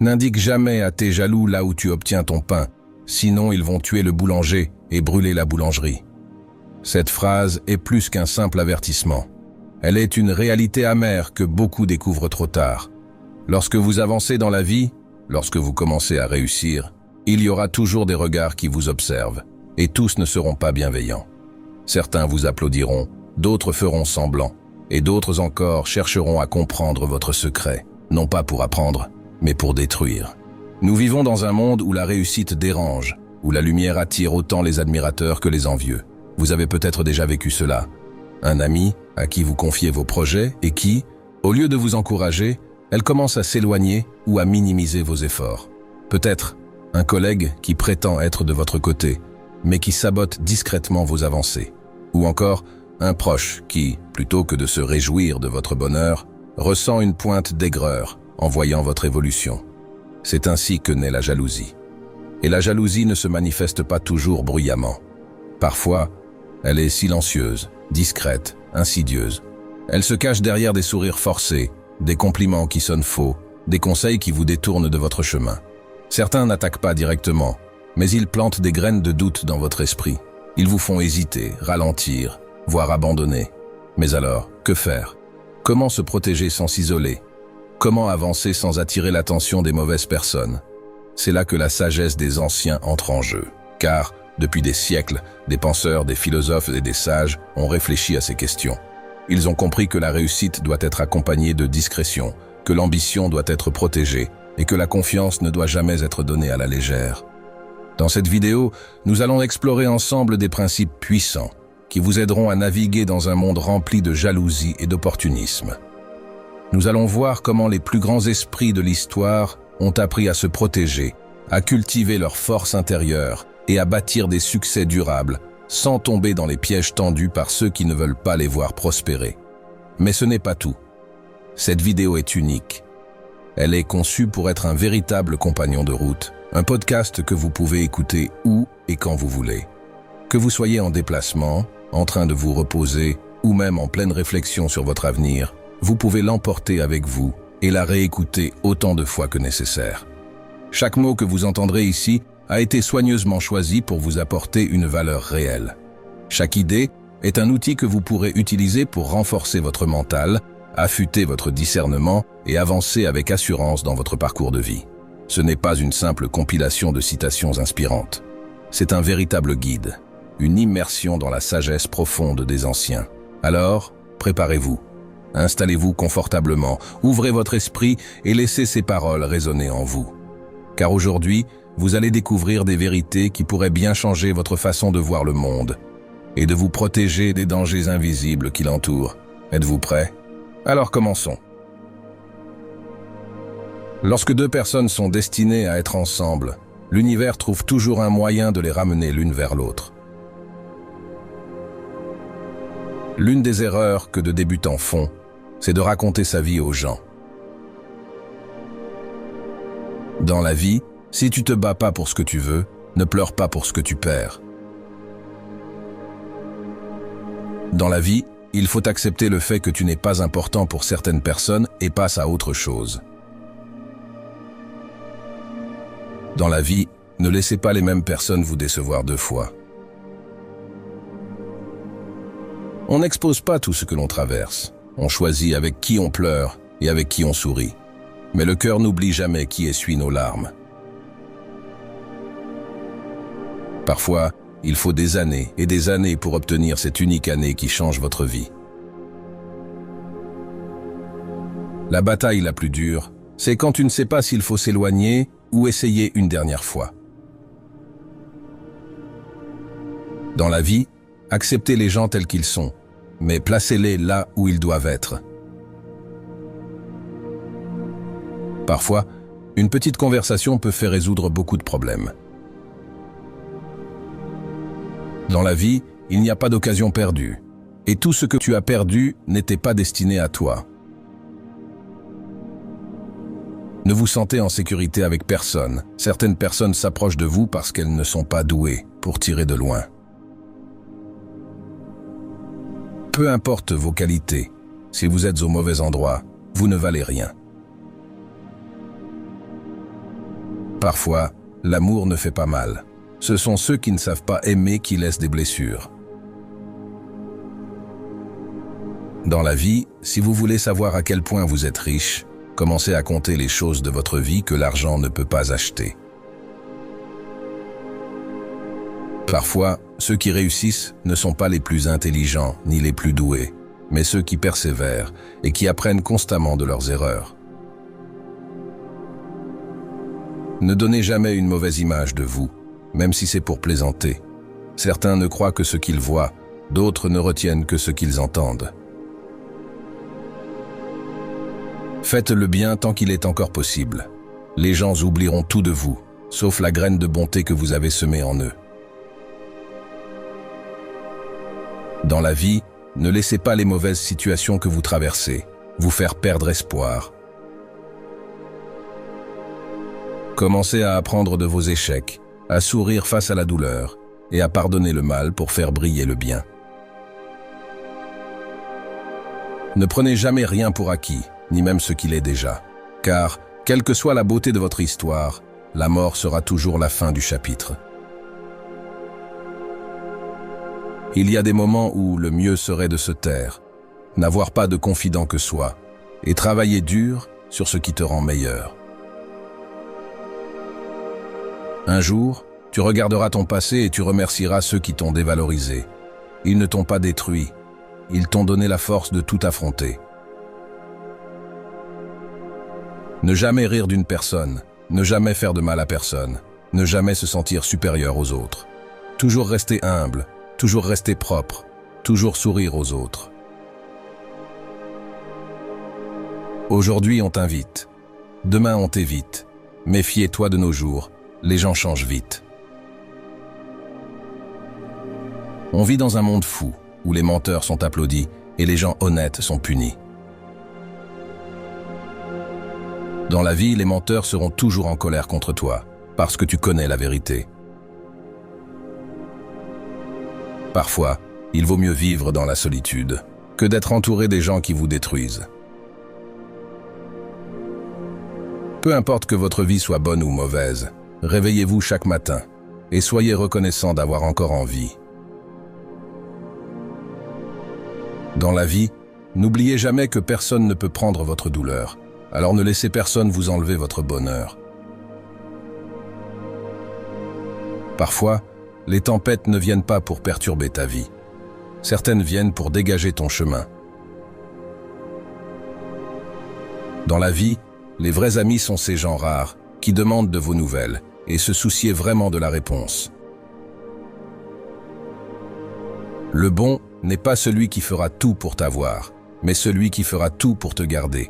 N'indique jamais à tes jaloux là où tu obtiens ton pain, sinon ils vont tuer le boulanger et brûler la boulangerie. Cette phrase est plus qu'un simple avertissement. Elle est une réalité amère que beaucoup découvrent trop tard. Lorsque vous avancez dans la vie, lorsque vous commencez à réussir, il y aura toujours des regards qui vous observent, et tous ne seront pas bienveillants. Certains vous applaudiront, d'autres feront semblant, et d'autres encore chercheront à comprendre votre secret, non pas pour apprendre, mais pour détruire. Nous vivons dans un monde où la réussite dérange, où la lumière attire autant les admirateurs que les envieux. Vous avez peut-être déjà vécu cela. Un ami à qui vous confiez vos projets et qui, au lieu de vous encourager, elle commence à s'éloigner ou à minimiser vos efforts. Peut-être un collègue qui prétend être de votre côté, mais qui sabote discrètement vos avancées. Ou encore un proche qui, plutôt que de se réjouir de votre bonheur, ressent une pointe d'aigreur en voyant votre évolution. C'est ainsi que naît la jalousie. Et la jalousie ne se manifeste pas toujours bruyamment. Parfois, elle est silencieuse, discrète, insidieuse. Elle se cache derrière des sourires forcés, des compliments qui sonnent faux, des conseils qui vous détournent de votre chemin. Certains n'attaquent pas directement, mais ils plantent des graines de doute dans votre esprit. Ils vous font hésiter, ralentir, voire abandonner. Mais alors, que faire? Comment se protéger sans s'isoler? Comment avancer sans attirer l'attention des mauvaises personnes? C'est là que la sagesse des anciens entre en jeu. Car, depuis des siècles, des penseurs, des philosophes et des sages ont réfléchi à ces questions. Ils ont compris que la réussite doit être accompagnée de discrétion, que l'ambition doit être protégée et que la confiance ne doit jamais être donnée à la légère. Dans cette vidéo, nous allons explorer ensemble des principes puissants qui vous aideront à naviguer dans un monde rempli de jalousie et d'opportunisme. Nous allons voir comment les plus grands esprits de l'histoire ont appris à se protéger, à cultiver leur force intérieure et à bâtir des succès durables, sans tomber dans les pièges tendus par ceux qui ne veulent pas les voir prospérer. Mais ce n'est pas tout. Cette vidéo est unique. Elle est conçue pour être un véritable compagnon de route, un podcast que vous pouvez écouter où et quand vous voulez. Que vous soyez en déplacement, en train de vous reposer ou même en pleine réflexion sur votre avenir, vous pouvez l'emporter avec vous et la réécouter autant de fois que nécessaire. Chaque mot que vous entendrez ici a été soigneusement choisi pour vous apporter une valeur réelle. Chaque idée est un outil que vous pourrez utiliser pour renforcer votre mental, affûter votre discernement et avancer avec assurance dans votre parcours de vie. Ce n'est pas une simple compilation de citations inspirantes. C'est un véritable guide, une immersion dans la sagesse profonde des anciens. Alors, préparez-vous. Installez-vous confortablement, ouvrez votre esprit et laissez ces paroles résonner en vous. Car aujourd'hui, vous allez découvrir des vérités qui pourraient bien changer votre façon de voir le monde et de vous protéger des dangers invisibles qui l'entourent. Êtes-vous prêts? Alors commençons. Lorsque deux personnes sont destinées à être ensemble, l'univers trouve toujours un moyen de les ramener l'une vers l'autre. L'une des erreurs que de débutants font, c'est de raconter sa vie aux gens. Dans la vie, si tu te bats pas pour ce que tu veux, ne pleure pas pour ce que tu perds. Dans la vie, il faut accepter le fait que tu n'es pas important pour certaines personnes et passe à autre chose. Dans la vie, ne laissez pas les mêmes personnes vous décevoir deux fois. On n'expose pas tout ce que l'on traverse. On choisit avec qui on pleure et avec qui on sourit. Mais le cœur n'oublie jamais qui essuie nos larmes. Parfois, il faut des années et des années pour obtenir cette unique année qui change votre vie. La bataille la plus dure, c'est quand tu ne sais pas s'il faut s'éloigner ou essayer une dernière fois. Dans la vie, acceptez les gens tels qu'ils sont, mais placez-les là où ils doivent être. Parfois, une petite conversation peut faire résoudre beaucoup de problèmes. Dans la vie, il n'y a pas d'occasion perdue, et tout ce que tu as perdu n'était pas destiné à toi. Ne vous sentez en sécurité avec personne. Certaines personnes s'approchent de vous parce qu'elles ne sont pas douées pour tirer de loin. Peu importe vos qualités, si vous êtes au mauvais endroit, vous ne valez rien. Parfois, l'amour ne fait pas mal. Ce sont ceux qui ne savent pas aimer qui laissent des blessures. Dans la vie, si vous voulez savoir à quel point vous êtes riche, commencez à compter les choses de votre vie que l'argent ne peut pas acheter. Parfois, ceux qui réussissent ne sont pas les plus intelligents ni les plus doués, mais ceux qui persévèrent et qui apprennent constamment de leurs erreurs. Ne donnez jamais une mauvaise image de vous, même si c'est pour plaisanter. Certains ne croient que ce qu'ils voient, d'autres ne retiennent que ce qu'ils entendent. Faites le bien tant qu'il est encore possible. Les gens oublieront tout de vous, sauf la graine de bonté que vous avez semée en eux. Dans la vie, ne laissez pas les mauvaises situations que vous traversez vous faire perdre espoir. Commencez à apprendre de vos échecs, à sourire face à la douleur et à pardonner le mal pour faire briller le bien. Ne prenez jamais rien pour acquis, ni même ce qu'il est déjà, car, quelle que soit la beauté de votre histoire, la mort sera toujours la fin du chapitre. Il y a des moments où le mieux serait de se taire, n'avoir pas de confident que soi, et travailler dur sur ce qui te rend meilleur. Un jour, tu regarderas ton passé et tu remercieras ceux qui t'ont dévalorisé. Ils ne t'ont pas détruit, ils t'ont donné la force de tout affronter. Ne jamais rire d'une personne, ne jamais faire de mal à personne, ne jamais se sentir supérieur aux autres. Toujours rester humble, toujours rester propre, toujours sourire aux autres. Aujourd'hui, on t'invite. Demain, on t'évite. Méfie-toi de nos jours, les gens changent vite. On vit dans un monde fou, où les menteurs sont applaudis et les gens honnêtes sont punis. Dans la vie, les menteurs seront toujours en colère contre toi, parce que tu connais la vérité. Parfois, il vaut mieux vivre dans la solitude que d'être entouré des gens qui vous détruisent. Peu importe que votre vie soit bonne ou mauvaise, réveillez-vous chaque matin et soyez reconnaissant d'avoir encore envie. Dans la vie, n'oubliez jamais que personne ne peut prendre votre douleur. Alors ne laissez personne vous enlever votre bonheur. Parfois, les tempêtes ne viennent pas pour perturber ta vie. Certaines viennent pour dégager ton chemin. Dans la vie, les vrais amis sont ces gens rares qui demandent de vos nouvelles et se soucier vraiment de la réponse. Le bon n'est pas celui qui fera tout pour t'avoir, mais celui qui fera tout pour te garder.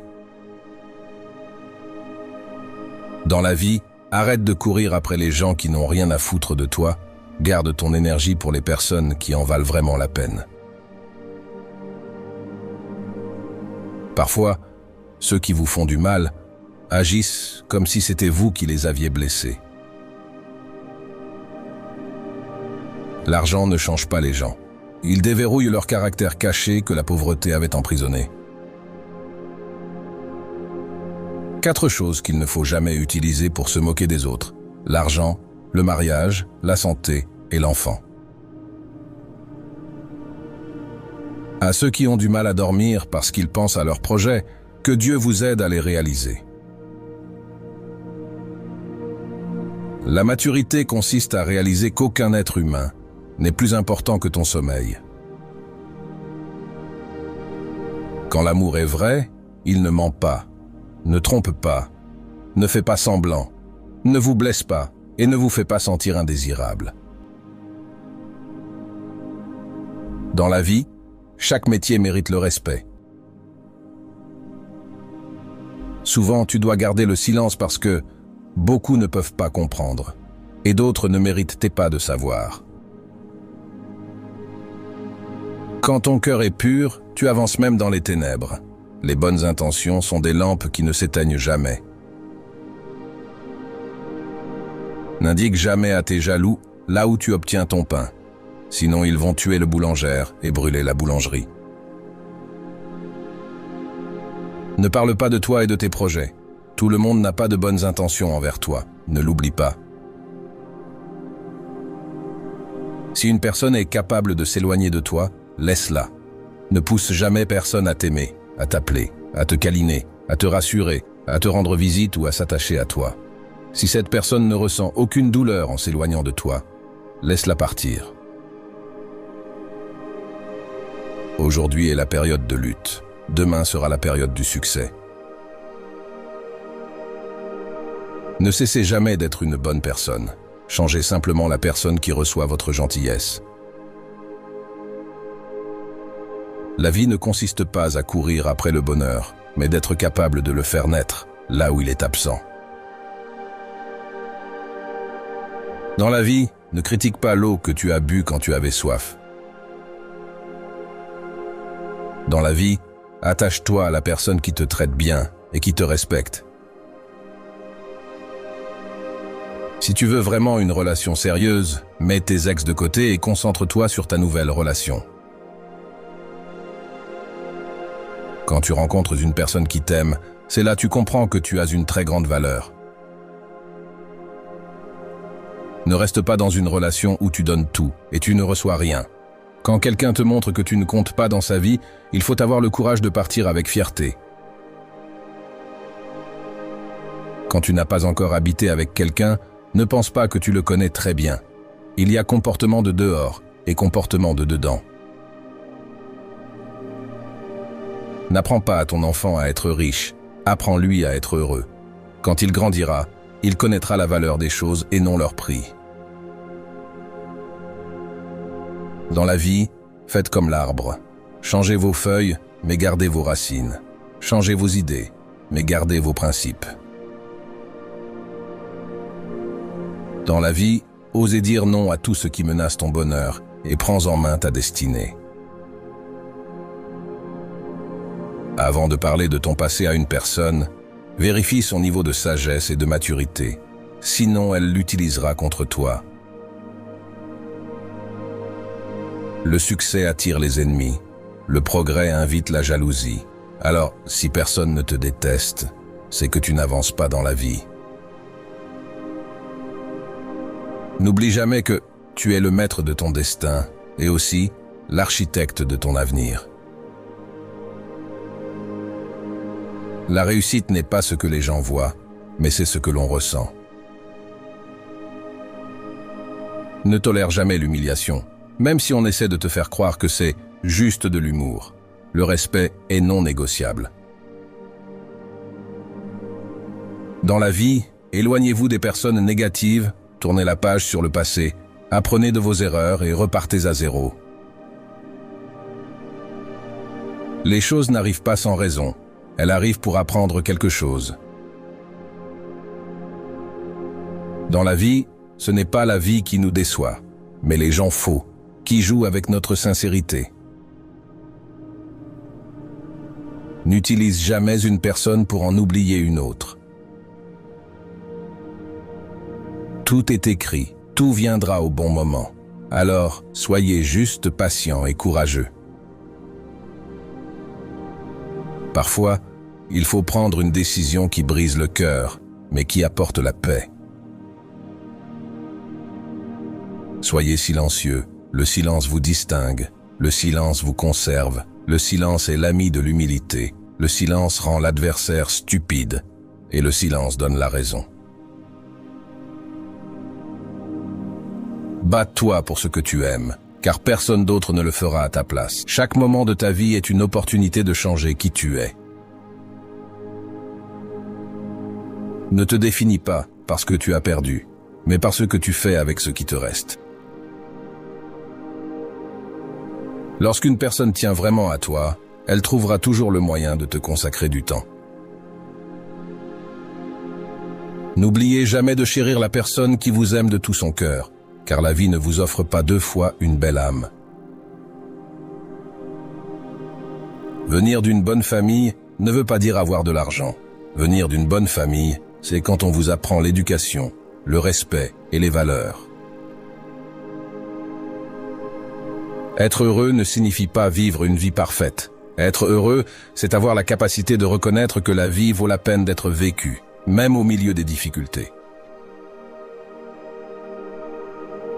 Dans la vie, arrête de courir après les gens qui n'ont rien à foutre de toi, garde ton énergie pour les personnes qui en valent vraiment la peine. Parfois, ceux qui vous font du mal agissent comme si c'était vous qui les aviez blessés. L'argent ne change pas les gens. Il déverrouille leur caractère caché que la pauvreté avait emprisonné. 4 choses qu'il ne faut jamais utiliser pour se moquer des autres: l'argent, le mariage, la santé et l'enfant. À ceux qui ont du mal à dormir parce qu'ils pensent à leurs projets, que Dieu vous aide à les réaliser. La maturité consiste à réaliser qu'aucun être humain n'est plus important que ton sommeil. Quand l'amour est vrai, il ne ment pas, ne trompe pas, ne fait pas semblant, ne vous blesse pas et ne vous fait pas sentir indésirable. Dans la vie, chaque métier mérite le respect. Souvent, tu dois garder le silence parce que beaucoup ne peuvent pas comprendre et d'autres ne méritent pas de savoir. Quand ton cœur est pur, tu avances même dans les ténèbres. Les bonnes intentions sont des lampes qui ne s'éteignent jamais. N'indique jamais à tes jaloux là où tu obtiens ton pain. Sinon ils vont tuer le boulanger et brûler la boulangerie. Ne parle pas de toi et de tes projets. Tout le monde n'a pas de bonnes intentions envers toi. ne l'oublie pas. Si une personne est capable de s'éloigner de toi, laisse-la. Ne pousse jamais personne à t'aimer, à t'appeler, à te câliner, à te rassurer, à te rendre visite ou à s'attacher à toi. Si cette personne ne ressent aucune douleur en s'éloignant de toi, laisse-la partir. Aujourd'hui est la période de lutte. Demain sera la période du succès. Ne cessez jamais d'être une bonne personne. Changez simplement la personne qui reçoit votre gentillesse. La vie ne consiste pas à courir après le bonheur, mais d'être capable de le faire naître, là où il est absent. Dans la vie, ne critique pas l'eau que tu as bu quand tu avais soif. Dans la vie, attache-toi à la personne qui te traite bien et qui te respecte. Si tu veux vraiment une relation sérieuse, mets tes ex de côté et concentre-toi sur ta nouvelle relation. Quand tu rencontres une personne qui t'aime, c'est là que tu comprends que tu as une très grande valeur. Ne reste pas dans une relation où tu donnes tout et tu ne reçois rien. Quand quelqu'un te montre que tu ne comptes pas dans sa vie, il faut avoir le courage de partir avec fierté. Quand tu n'as pas encore habité avec quelqu'un, ne pense pas que tu le connais très bien. Il y a comportement de dehors et comportement de dedans. N'apprends pas à ton enfant à être riche, apprends-lui à être heureux. Quand il grandira, il connaîtra la valeur des choses et non leur prix. Dans la vie, faites comme l'arbre. Changez vos feuilles, mais gardez vos racines. Changez vos idées, mais gardez vos principes. Dans la vie, osez dire non à tout ce qui menace ton bonheur et prends en main ta destinée. Avant de parler de ton passé à une personne, vérifie son niveau de sagesse et de maturité. Sinon, elle l'utilisera contre toi. Le succès attire les ennemis. Le progrès invite la jalousie. Alors, si personne ne te déteste, c'est que tu n'avances pas dans la vie. N'oublie jamais que tu es le maître de ton destin et aussi l'architecte de ton avenir. La réussite n'est pas ce que les gens voient, mais c'est ce que l'on ressent. Ne tolère jamais l'humiliation, même si on essaie de te faire croire que c'est juste de l'humour. Le respect est non négociable. Dans la vie, éloignez-vous des personnes négatives, tournez la page sur le passé, apprenez de vos erreurs et repartez à zéro. Les choses n'arrivent pas sans raison, elles arrivent pour apprendre quelque chose. Dans la vie, ce n'est pas la vie qui nous déçoit, mais les gens faux, qui jouent avec notre sincérité. N'utilise jamais une personne pour en oublier une autre. Tout est écrit, tout viendra au bon moment. Alors, soyez juste patient et courageux. Parfois, il faut prendre une décision qui brise le cœur, mais qui apporte la paix. Soyez silencieux, le silence vous distingue, le silence vous conserve, le silence est l'ami de l'humilité, le silence rend l'adversaire stupide, et le silence donne la raison. Bats-toi pour ce que tu aimes, car personne d'autre ne le fera à ta place. Chaque moment de ta vie est une opportunité de changer qui tu es. Ne te définis pas parce que tu as perdu, mais par ce que tu fais avec ce qui te reste. Lorsqu'une personne tient vraiment à toi, elle trouvera toujours le moyen de te consacrer du temps. N'oubliez jamais de chérir la personne qui vous aime de tout son cœur, car la vie ne vous offre pas deux fois une belle âme. Venir d'une bonne famille ne veut pas dire avoir de l'argent. Venir d'une bonne famille, c'est quand on vous apprend l'éducation, le respect et les valeurs. Être heureux ne signifie pas vivre une vie parfaite. Être heureux, c'est avoir la capacité de reconnaître que la vie vaut la peine d'être vécue, même au milieu des difficultés.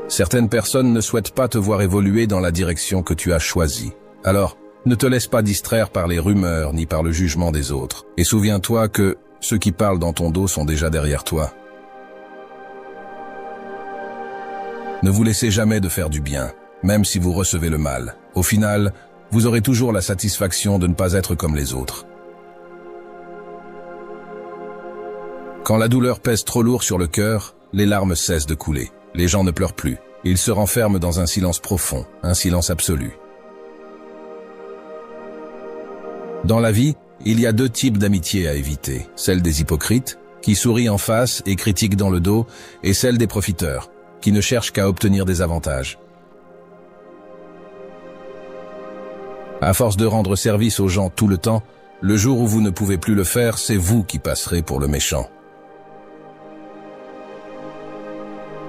Certaines personnes ne souhaitent pas te voir évoluer dans la direction que tu as choisie. Alors, ne te laisse pas distraire par les rumeurs ni par le jugement des autres. Et souviens-toi que ceux qui parlent dans ton dos sont déjà derrière toi. Ne vous laissez jamais de faire du bien, même si vous recevez le mal. Au final, vous aurez toujours la satisfaction de ne pas être comme les autres. Quand la douleur pèse trop lourd sur le cœur, les larmes cessent de couler. Les gens ne pleurent plus. Ils se renferment dans un silence profond, un silence absolu. Dans la vie, il y a deux types d'amitié à éviter. Celle des hypocrites, qui sourient en face et critiquent dans le dos, et celle des profiteurs, qui ne cherchent qu'à obtenir des avantages. À force de rendre service aux gens tout le temps, le jour où vous ne pouvez plus le faire, c'est vous qui passerez pour le méchant.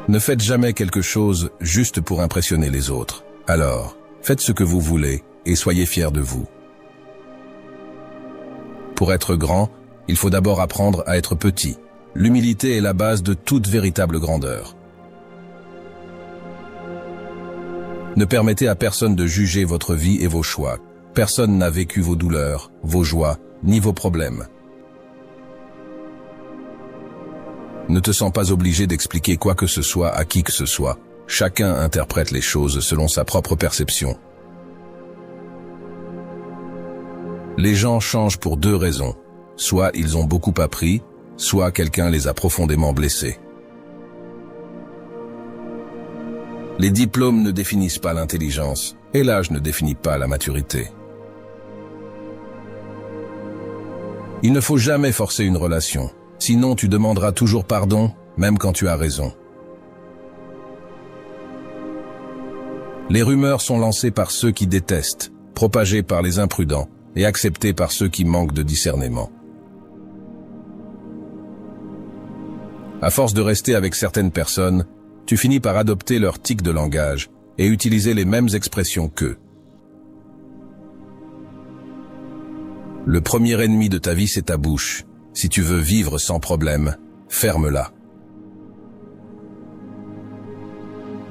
Ne faites jamais quelque chose juste pour impressionner les autres. Alors, faites ce que vous voulez et soyez fiers de vous. Pour être grand, il faut d'abord apprendre à être petit. L'humilité est la base de toute véritable grandeur. Ne permettez à personne de juger votre vie et vos choix. Personne n'a vécu vos douleurs, vos joies, ni vos problèmes. Ne te sens pas obligé d'expliquer quoi que ce soit à qui que ce soit. Chacun interprète les choses selon sa propre perception. Les gens changent pour deux raisons. Soit ils ont beaucoup appris, soit quelqu'un les a profondément blessés. Les diplômes ne définissent pas l'intelligence, et l'âge ne définit pas la maturité. Il ne faut jamais forcer une relation, sinon tu demanderas toujours pardon, même quand tu as raison. Les rumeurs sont lancées par ceux qui détestent, propagées par les imprudents, et acceptées par ceux qui manquent de discernement. À force de rester avec certaines personnes, tu finis par adopter leur tic de langage et utiliser les mêmes expressions qu'eux. Le premier ennemi de ta vie, c'est ta bouche. Si tu veux vivre sans problème, ferme-la.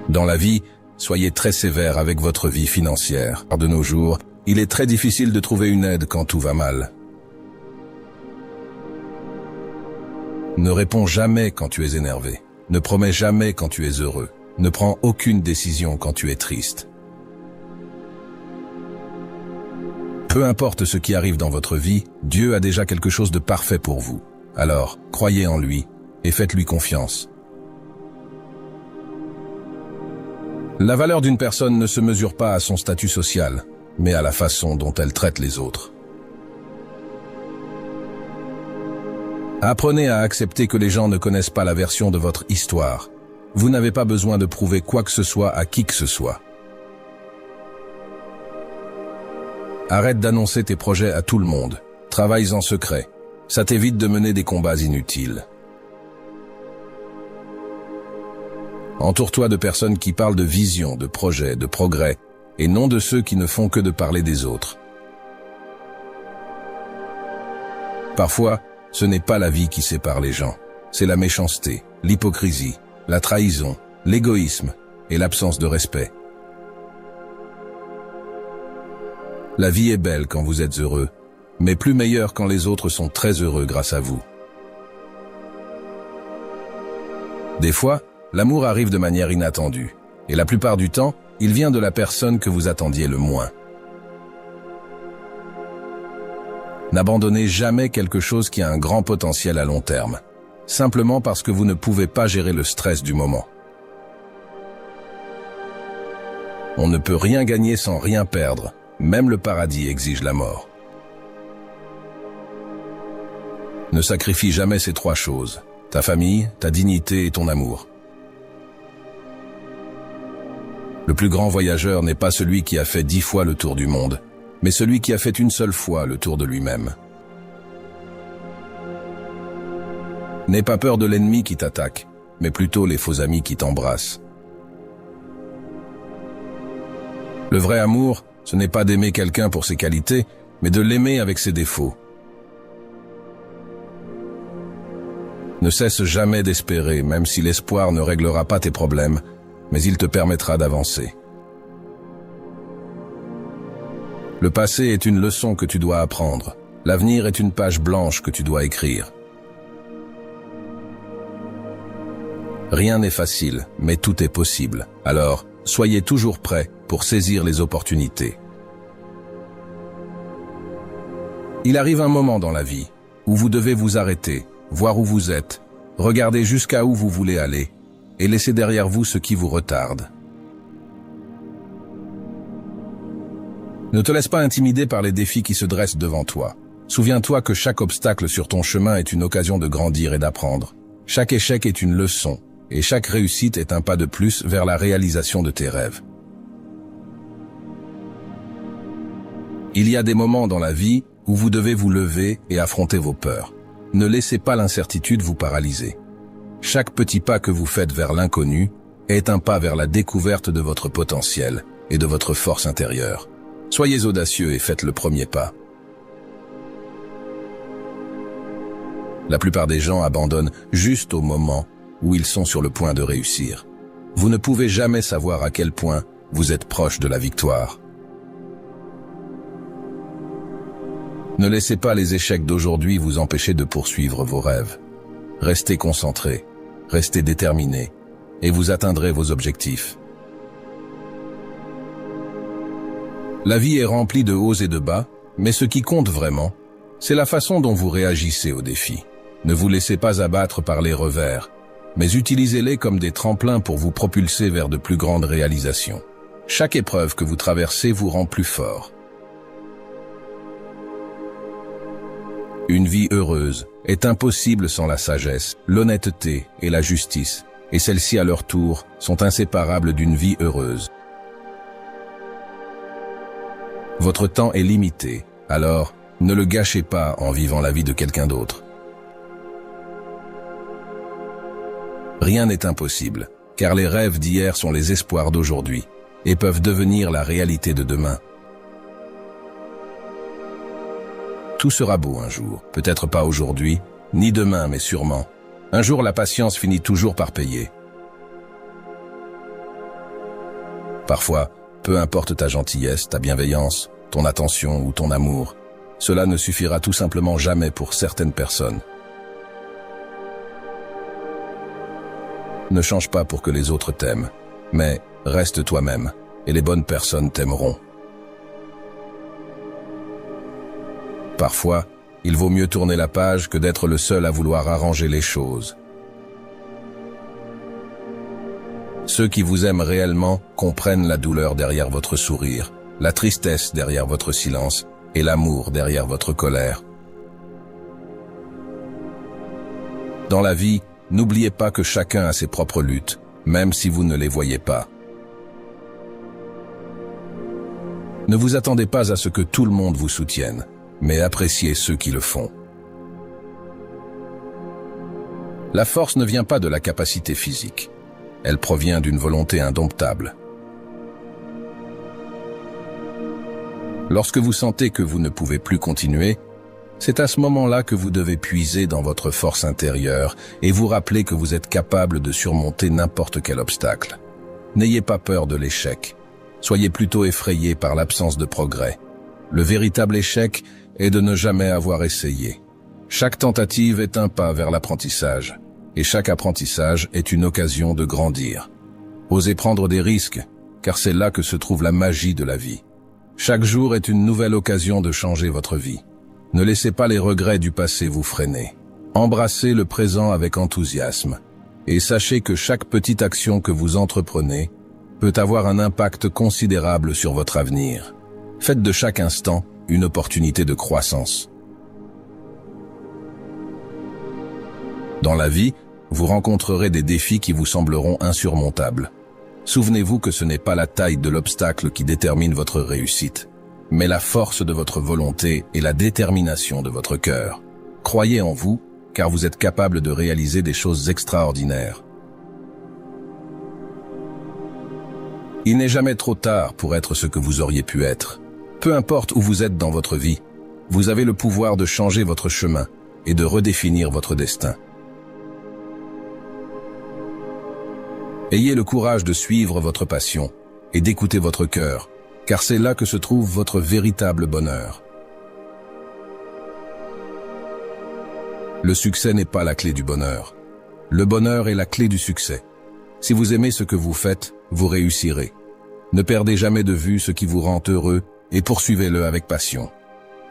Dans la vie, soyez très sévère avec votre vie financière. De nos jours, il est très difficile de trouver une aide quand tout va mal. Ne réponds jamais quand tu es énervé. Ne promets jamais quand tu es heureux. Ne prends aucune décision quand tu es triste. Peu importe ce qui arrive dans votre vie, Dieu a déjà quelque chose de parfait pour vous. Alors, croyez en lui et faites-lui confiance. La valeur d'une personne ne se mesure pas à son statut social, mais à la façon dont elle traite les autres. Apprenez à accepter que les gens ne connaissent pas la version de votre histoire. Vous n'avez pas besoin de prouver quoi que ce soit à qui que ce soit. Arrête d'annoncer tes projets à tout le monde. Travaille en secret. Ça t'évite de mener des combats inutiles. Entoure-toi de personnes qui parlent de vision, de projets, de progrès, et non de ceux qui ne font que de parler des autres. Parfois, ce n'est pas la vie qui sépare les gens. C'est la méchanceté, l'hypocrisie, la trahison, l'égoïsme et l'absence de respect. La vie est belle quand vous êtes heureux, mais plus meilleure quand les autres sont très heureux grâce à vous. Des fois, l'amour arrive de manière inattendue, et la plupart du temps, il vient de la personne que vous attendiez le moins. N'abandonnez jamais quelque chose qui a un grand potentiel à long terme, simplement parce que vous ne pouvez pas gérer le stress du moment. On ne peut rien gagner sans rien perdre, même le paradis exige la mort. Ne sacrifie jamais ces trois choses, ta famille, ta dignité et ton amour. Le plus grand voyageur n'est pas celui qui a fait 10 fois le tour du monde, mais celui qui a fait une seule fois le tour de lui-même. N'aie pas peur de l'ennemi qui t'attaque, mais plutôt les faux amis qui t'embrassent. Le vrai amour, ce n'est pas d'aimer quelqu'un pour ses qualités, mais de l'aimer avec ses défauts. Ne cesse jamais d'espérer, même si l'espoir ne réglera pas tes problèmes, mais il te permettra d'avancer. Le passé est une leçon que tu dois apprendre. L'avenir est une page blanche que tu dois écrire. Rien n'est facile, mais tout est possible. Alors, soyez toujours prêts pour saisir les opportunités. Il arrive un moment dans la vie où vous devez vous arrêter, voir où vous êtes, regarder jusqu'à où vous voulez aller et laisser derrière vous ce qui vous retarde. Ne te laisse pas intimider par les défis qui se dressent devant toi. Souviens-toi que chaque obstacle sur ton chemin est une occasion de grandir et d'apprendre. Chaque échec est une leçon, et chaque réussite est un pas de plus vers la réalisation de tes rêves. Il y a des moments dans la vie où vous devez vous lever et affronter vos peurs. Ne laissez pas l'incertitude vous paralyser. Chaque petit pas que vous faites vers l'inconnu est un pas vers la découverte de votre potentiel et de votre force intérieure. Soyez audacieux et faites le premier pas. La plupart des gens abandonnent juste au moment où ils sont sur le point de réussir. Vous ne pouvez jamais savoir à quel point vous êtes proche de la victoire. Ne laissez pas les échecs d'aujourd'hui vous empêcher de poursuivre vos rêves. Restez concentrés, restez déterminés, et vous atteindrez vos objectifs. La vie est remplie de hauts et de bas, mais ce qui compte vraiment, c'est la façon dont vous réagissez aux défis. Ne vous laissez pas abattre par les revers, mais utilisez-les comme des tremplins pour vous propulser vers de plus grandes réalisations. Chaque épreuve que vous traversez vous rend plus fort. Une vie heureuse est impossible sans la sagesse, l'honnêteté et la justice, et celles-ci à leur tour sont inséparables d'une vie heureuse. Votre temps est limité, alors ne le gâchez pas en vivant la vie de quelqu'un d'autre. Rien n'est impossible, car les rêves d'hier sont les espoirs d'aujourd'hui et peuvent devenir la réalité de demain. Tout sera beau un jour, peut-être pas aujourd'hui, ni demain, mais sûrement. Un jour, la patience finit toujours par payer. Parfois, peu importe ta gentillesse, ta bienveillance, ton attention ou ton amour, cela ne suffira tout simplement jamais pour certaines personnes. Ne change pas pour que les autres t'aiment, mais reste toi-même, et les bonnes personnes t'aimeront. Parfois, il vaut mieux tourner la page que d'être le seul à vouloir arranger les choses. Ceux qui vous aiment réellement comprennent la douleur derrière votre sourire, la tristesse derrière votre silence et l'amour derrière votre colère. Dans la vie, n'oubliez pas que chacun a ses propres luttes, même si vous ne les voyez pas. Ne vous attendez pas à ce que tout le monde vous soutienne, mais appréciez ceux qui le font. La force ne vient pas de la capacité physique. Elle provient d'une volonté indomptable. Lorsque vous sentez que vous ne pouvez plus continuer, c'est à ce moment-là que vous devez puiser dans votre force intérieure et vous rappeler que vous êtes capable de surmonter n'importe quel obstacle. N'ayez pas peur de l'échec. Soyez plutôt effrayé par l'absence de progrès. Le véritable échec est de ne jamais avoir essayé. Chaque tentative est un pas vers l'apprentissage, et chaque apprentissage est une occasion de grandir. Osez prendre des risques, car c'est là que se trouve la magie de la vie. Chaque jour est une nouvelle occasion de changer votre vie. Ne laissez pas les regrets du passé vous freiner. Embrassez le présent avec enthousiasme, et sachez que chaque petite action que vous entreprenez peut avoir un impact considérable sur votre avenir. Faites de chaque instant une opportunité de croissance. Dans la vie, vous rencontrerez des défis qui vous sembleront insurmontables. Souvenez-vous que ce n'est pas la taille de l'obstacle qui détermine votre réussite, mais la force de votre volonté et la détermination de votre cœur. Croyez en vous, car vous êtes capable de réaliser des choses extraordinaires. Il n'est jamais trop tard pour être ce que vous auriez pu être. Peu importe où vous êtes dans votre vie, vous avez le pouvoir de changer votre chemin et de redéfinir votre destin. Ayez le courage de suivre votre passion et d'écouter votre cœur, car c'est là que se trouve votre véritable bonheur. Le succès n'est pas la clé du bonheur. Le bonheur est la clé du succès. Si vous aimez ce que vous faites, vous réussirez. Ne perdez jamais de vue ce qui vous rend heureux et poursuivez-le avec passion.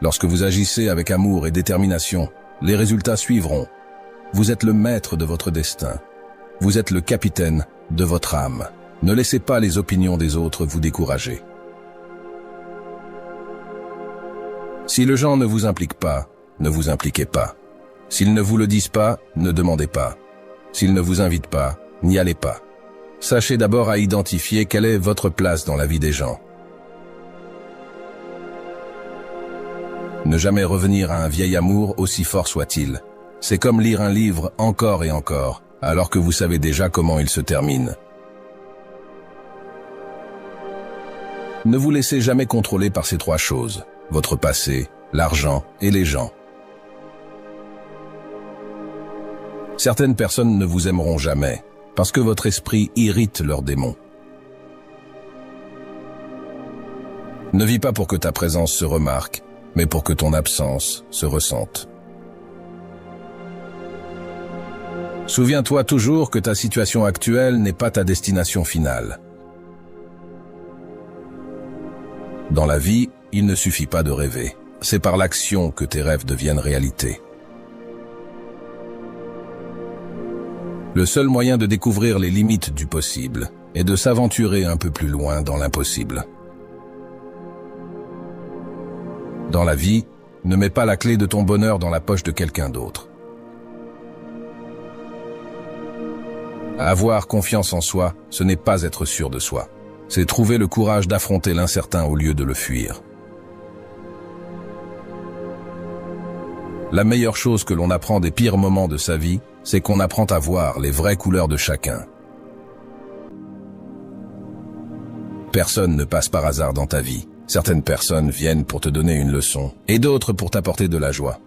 Lorsque vous agissez avec amour et détermination, les résultats suivront. Vous êtes le maître de votre destin. Vous êtes le capitaine de votre âme. Ne laissez pas les opinions des autres vous décourager. Si les gens ne vous impliquent pas, ne vous impliquez pas. S'ils ne vous le disent pas, ne demandez pas. S'ils ne vous invitent pas, n'y allez pas. Sachez d'abord à identifier quelle est votre place dans la vie des gens. Ne jamais revenir à un vieil amour, aussi fort soit-il. C'est comme lire un livre encore et encore, alors que vous savez déjà comment il se termine. Ne vous laissez jamais contrôler par ces trois choses, votre passé, l'argent et les gens. Certaines personnes ne vous aimeront jamais, parce que votre esprit irrite leurs démons. Ne vis pas pour que ta présence se remarque, mais pour que ton absence se ressente. Souviens-toi toujours que ta situation actuelle n'est pas ta destination finale. Dans la vie, il ne suffit pas de rêver. C'est par l'action que tes rêves deviennent réalité. Le seul moyen de découvrir les limites du possible est de s'aventurer un peu plus loin dans l'impossible. Dans la vie, ne mets pas la clé de ton bonheur dans la poche de quelqu'un d'autre. Avoir confiance en soi, ce n'est pas être sûr de soi. C'est trouver le courage d'affronter l'incertain au lieu de le fuir. La meilleure chose que l'on apprend des pires moments de sa vie, c'est qu'on apprend à voir les vraies couleurs de chacun. Personne ne passe par hasard dans ta vie. Certaines personnes viennent pour te donner une leçon, et d'autres pour t'apporter de la joie.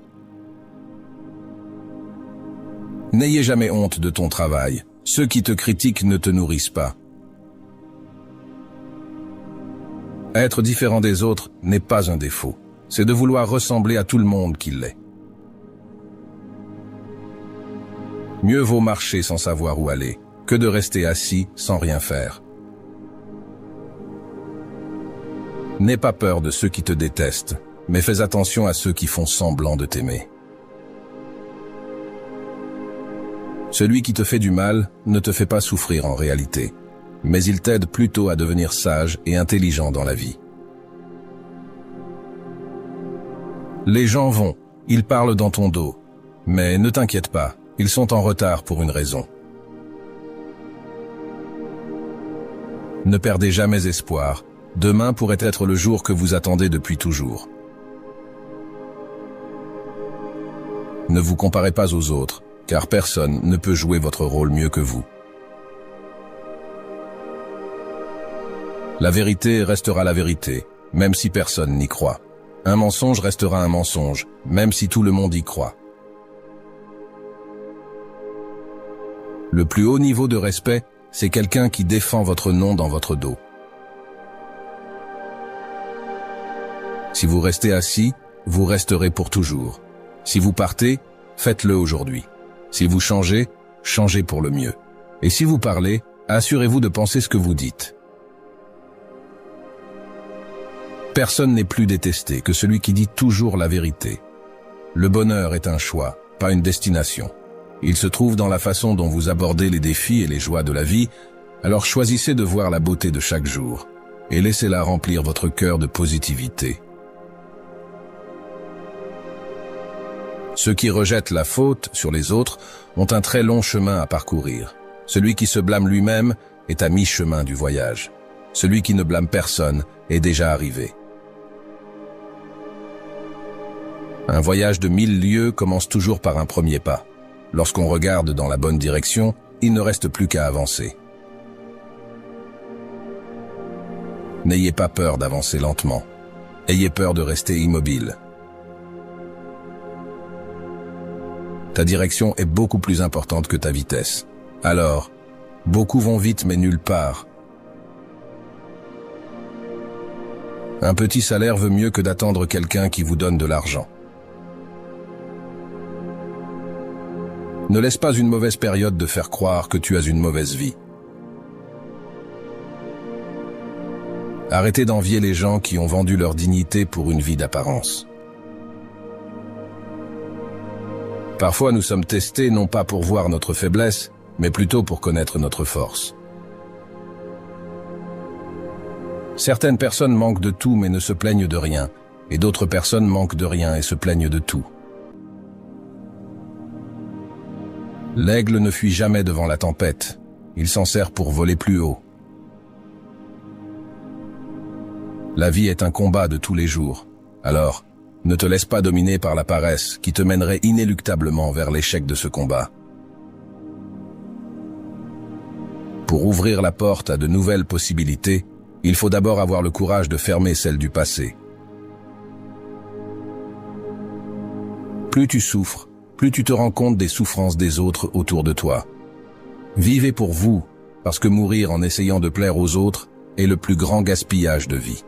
N'ayez jamais honte de ton travail. Ceux qui te critiquent ne te nourrissent pas. Être différent des autres n'est pas un défaut. C'est de vouloir ressembler à tout le monde qui l'est. Mieux vaut marcher sans savoir où aller, que de rester assis sans rien faire. N'aie pas peur de ceux qui te détestent, mais fais attention à ceux qui font semblant de t'aimer. Celui qui te fait du mal ne te fait pas souffrir en réalité, mais il t'aide plutôt à devenir sage et intelligent dans la vie. Les gens vont, ils parlent dans ton dos, mais ne t'inquiète pas, ils sont en retard pour une raison. Ne perdez jamais espoir, demain pourrait être le jour que vous attendez depuis toujours. Ne vous comparez pas aux autres, car personne ne peut jouer votre rôle mieux que vous. La vérité restera la vérité, même si personne n'y croit. Un mensonge restera un mensonge, même si tout le monde y croit. Le plus haut niveau de respect, c'est quelqu'un qui défend votre nom dans votre dos. Si vous restez assis, vous resterez pour toujours. Si vous partez, faites-le aujourd'hui. Si vous changez, changez pour le mieux. Et si vous parlez, assurez-vous de penser ce que vous dites. Personne n'est plus détesté que celui qui dit toujours la vérité. Le bonheur est un choix, pas une destination. Il se trouve dans la façon dont vous abordez les défis et les joies de la vie, alors choisissez de voir la beauté de chaque jour et laissez-la remplir votre cœur de positivité. Ceux qui rejettent la faute sur les autres ont un très long chemin à parcourir. Celui qui se blâme lui-même est à mi-chemin du voyage. Celui qui ne blâme personne est déjà arrivé. Un voyage de 1000 lieues commence toujours par un premier pas. Lorsqu'on regarde dans la bonne direction, il ne reste plus qu'à avancer. N'ayez pas peur d'avancer lentement. Ayez peur de rester immobile. Ta direction est beaucoup plus importante que ta vitesse. Alors, Beaucoup vont vite mais nulle part. Un petit salaire vaut mieux que d'attendre quelqu'un qui vous donne de l'argent. Ne laisse pas une mauvaise période de faire croire que tu as une mauvaise vie. Arrêtez d'envier les gens qui ont vendu leur dignité pour une vie d'apparence. Parfois nous sommes testés non pas pour voir notre faiblesse, mais plutôt pour connaître notre force. Certaines personnes manquent de tout mais ne se plaignent de rien, et d'autres personnes manquent de rien et se plaignent de tout. L'aigle ne fuit jamais devant la tempête, il s'en sert pour voler plus haut. La vie est un combat de tous les jours, alors ne te laisse pas dominer par la paresse qui te mènerait inéluctablement vers l'échec de ce combat. Pour ouvrir la porte à de nouvelles possibilités, il faut d'abord avoir le courage de fermer celles du passé. Plus tu souffres, plus tu te rends compte des souffrances des autres autour de toi. Vivez pour vous, parce que mourir en essayant de plaire aux autres est le plus grand gaspillage de vie.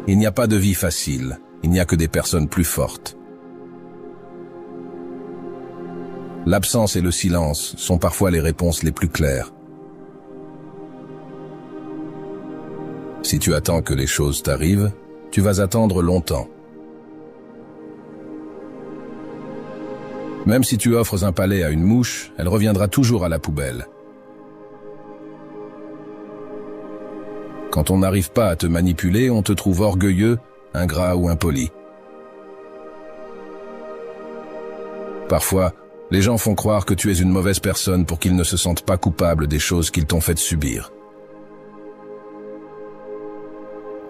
Il n'y a pas de vie facile, il n'y a que des personnes plus fortes. L'absence et le silence sont parfois les réponses les plus claires. Si tu attends que les choses t'arrivent, tu vas attendre longtemps. Même si tu offres un palais à une mouche, elle reviendra toujours à la poubelle. Quand on n'arrive pas à te manipuler, on te trouve orgueilleux, ingrat ou impoli. Parfois, les gens font croire que tu es une mauvaise personne pour qu'ils ne se sentent pas coupables des choses qu'ils t'ont fait subir.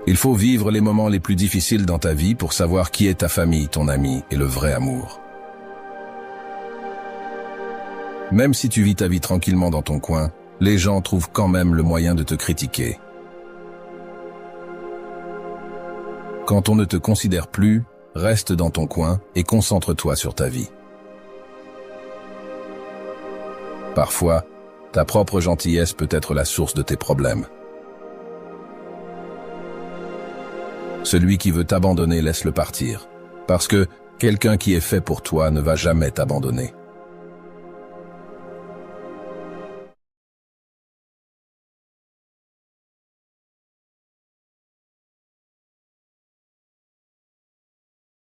Il faut vivre les moments les plus difficiles dans ta vie pour savoir qui est ta famille, ton ami et le vrai amour. Même si tu vis ta vie tranquillement dans ton coin, les gens trouvent quand même le moyen de te critiquer. Quand on ne te considère plus, reste dans ton coin et concentre-toi sur ta vie. Parfois, ta propre gentillesse peut être la source de tes problèmes. Celui qui veut t'abandonner, laisse-le partir, parce que quelqu'un qui est fait pour toi ne va jamais t'abandonner.